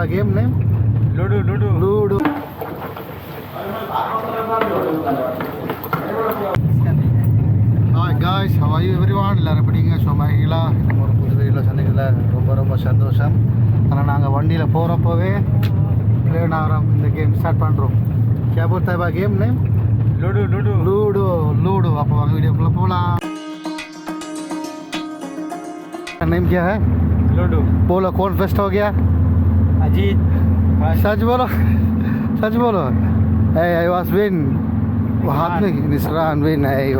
game name? Ludo. Ludo. Hi guys, how are you everyone? எல்லாரும் எப்படிங்க சும்மா இருக்கீங்களா? ஒரு புது வீடியோவில் சந்திக்கிறதுல ரொம்ப சந்தோஷம். ஆனால் நாங்கள் வண்டியில் போகிறப்பவே பிளேன் ஆகிறோம் இந்த கேம் ஸ்டார்ட் பண்ணுறோம். क्या बोलता है गेम नेम? लूडो. आप वीडियो को बोला नेम क्या है? लूडो. बोलो कौन फर्स्ट हो गया? अजीत. सच बोलो. Hey, I was win. हाथ में निसरान win है ये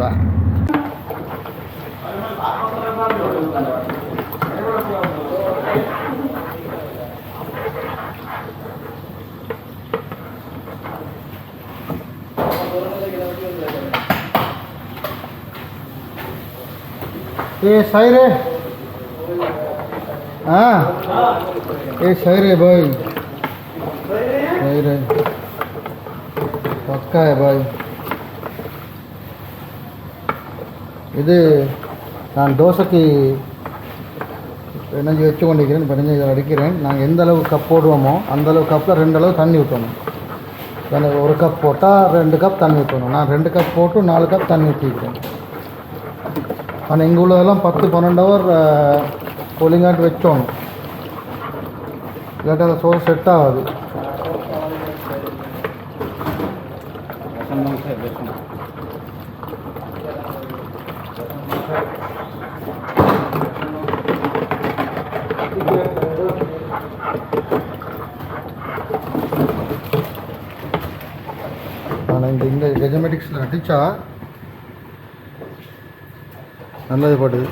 ये सही रे. हाँ ये सही रे भाई. सही रे पक्का है भाई. இது நான் தோசைக்கு என்ன வச்சு கொண்டிருக்கிறேன். இப்போ இதை அடிக்கிறேன். நாங்கள் எந்த அளவு கப் போடுவோமோ அந்த அளவு கப்பில் 2 அளவு தண்ணி ஊற்றணும். எனக்கு 1 கப் போட்டால் 2 கப் தண்ணி ஊற்றணும். நான் 2 கப் போட்டு 4 கப் தண்ணி ஊற்றிக்கிறேன். ஆனால் இங்கே உள்ளதெல்லாம் 10-12 ஹவர் கூலிங்காட்டு வச்சோணும். இல்லாட்டி அந்த சோறு செட் ஆகாது. ஆனால் இந்த கெஜமெட்டிக்ஸில் அடித்தா நல்லது படுது.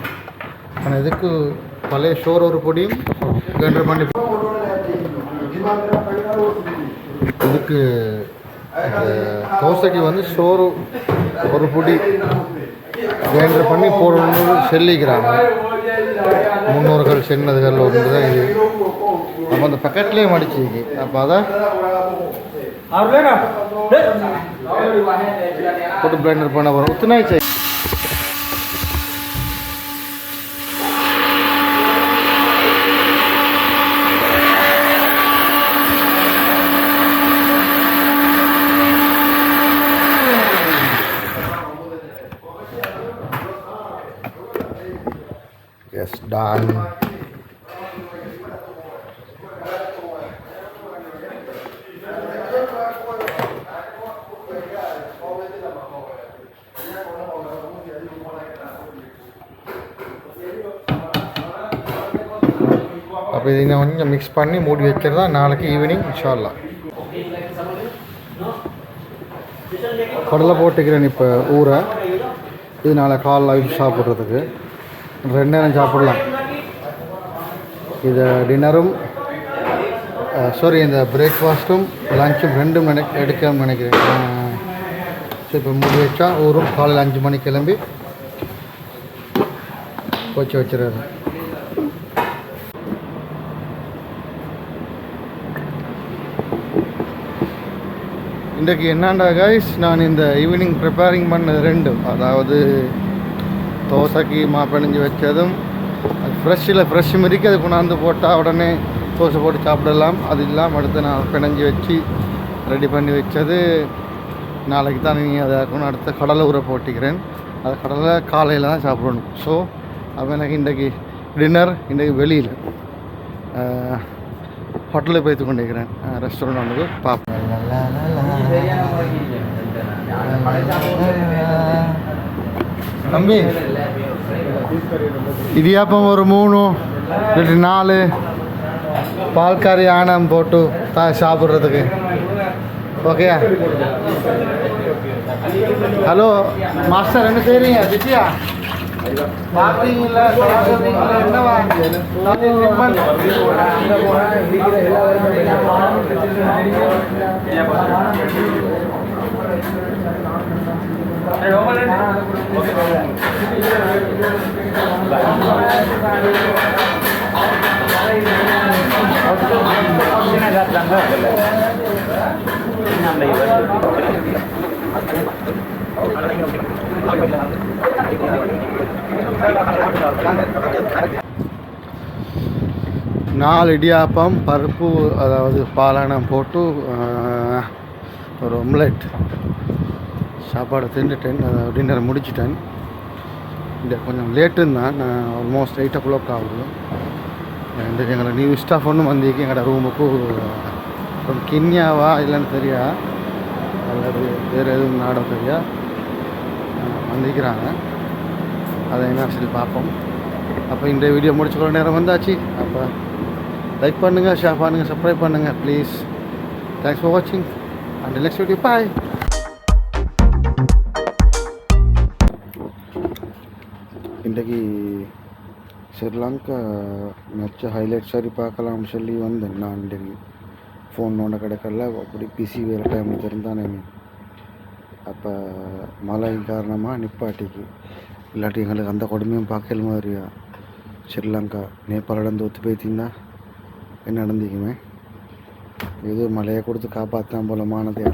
ஆனால் இதுக்கு பழைய ஷோர் ஒரு பொடியும் கிரைண்டர் பண்ணி இதுக்கு தோசைக்கு வந்து ஷோரு ஒரு பொடி கிரைண்டர் பண்ணி போடணும்னு சொல்லிக்கிறாங்க. 300 சென்னதுகள் ஒன்று தான் இது. அப்போ அந்த பக்கெட்லேயே மடிச்சிருக்கு. அப்போ அதை போட்டு பிளெண்டர் பண்ண போகிறோம். உத்துனாச்சு yes done. அப்போ இதை கொஞ்சம் மிக்ஸ் பண்ணி மூடி வைக்கிறதா நாளைக்கு ஈவினிங் இன்ஷா அல்லாஹ். கடலை போட்டுக்கிறேன் இப்போ ஊரை. இது நாளை காலைல சாப்பிட்றதுக்கு 2 நேரம் சாப்பிடலாம். இது டின்னரும் இந்த பிரேக்ஃபாஸ்ட்டும் லஞ்சும் 2ம் எடுக்கணும்னு நினைக்கிறேன். ஸோ இப்போ மூடி வச்சா ஊரும் காலையில் 5 மணிக்கு கிளம்பி வச்சிடுறது. இன்றைக்கு என்னண்டா கைஸ், நான் இந்த ஈவினிங் ப்ரிப்பேரிங் பண்ணது 2, அதாவது தோசைக்கு பிணைஞ்சி வச்சதும் அது ஃப்ரெஷ் மிதிக்கு அது கொண்டாந்து போட்டால் உடனே தோசை போட்டு சாப்பிடலாம். அது இல்லாமல் அடுத்து நான் பிணைஞ்சி வச்சு ரெடி பண்ணி வச்சது நாளைக்கு தான் நீங்கள் அதை கொண்டு அடுத்த கடலை ஊற போட்டிக்கிறேன். அது கடலை காலையில் தான் சாப்பிடணும். ஸோ அப்போ எனக்கு இன்றைக்கி டின்னர் இன்றைக்கி வெளியில் ஹோட்டலில் போய்த்து கொண்டிருக்கிறேன். ரெஸ்டாரண்ட் வந்து பார்ப்பேன். தம்பி இடியாப்பம் ஒரு 3 இல்லாட்டி 4 பால்காரி ஆனம் போட்டு சாப்பிட்றதுக்கு ஓகேயா? ஹலோ மாஸ்டர், என்ன செய்றீங்க? பிஸியா பார்க்குறீங்களா? என்னவா 4 இடியாப்பம் பருப்பு அதாவது பாலானம் போட்டு ஒரு ஒம்லெட் சாப்பாடு தின்னுட்டேன். டின்னர் முடிச்சிட்டேன். இந்த கொஞ்சம் லேட்டுன்னு தான், நான் ஆல்மோஸ்ட் 8 o'clock ஆகுது. இன்றைக்கு எங்களோட நியூ ஸ்டாஃப் ஒன்று வந்திருக்கு எங்களோட ரூமுக்கு. கொஞ்சம் கிண்ணியாவா இல்லைன்னு தெரியா, அல்லது வேறு எதுவும் நாடோ தெரியா வந்திருக்கிறாங்க. அதை என்ன சொல்லி பார்ப்போம். அப்போ இந்த வீடியோ முடிச்சுக்கொள்ள நேரம் வந்தாச்சு. அப்போ லைக் பண்ணுங்கள், ஷேர் பண்ணுங்கள், சப்ஸ்கிரைப் பண்ணுங்கள் ப்ளீஸ். தேங்க்ஸ் ஃபார் வாட்சிங். அண்ட் நெக்ஸ்ட் வீடியோ பாய். இன்றைக்கு ஸ்ரீலங்கா மேட்ச் ஹைலைட் சரி பார்க்கலாம்னு சொல்லி வந்தேன். நான் இன்றைக்கு ஃபோன் நோண்ட கிடைக்கல, அப்படி பிசி வேறு டைமில் தெரிந்தானே. அப்போ மழை காரணமாக நிப்பாட்டிக்கு, இல்லாட்டி எங்களுக்கு அந்த கொடுமையும் பார்க்கல மாதிரியா. ஸ்ரீலங்கா நேபாளிடம் தோற்று போய்த்திருந்தா என்ன நடந்திக்குமே. ஏதோ மழையை கொடுத்து காப்பாற்றான் போல மானத்தை.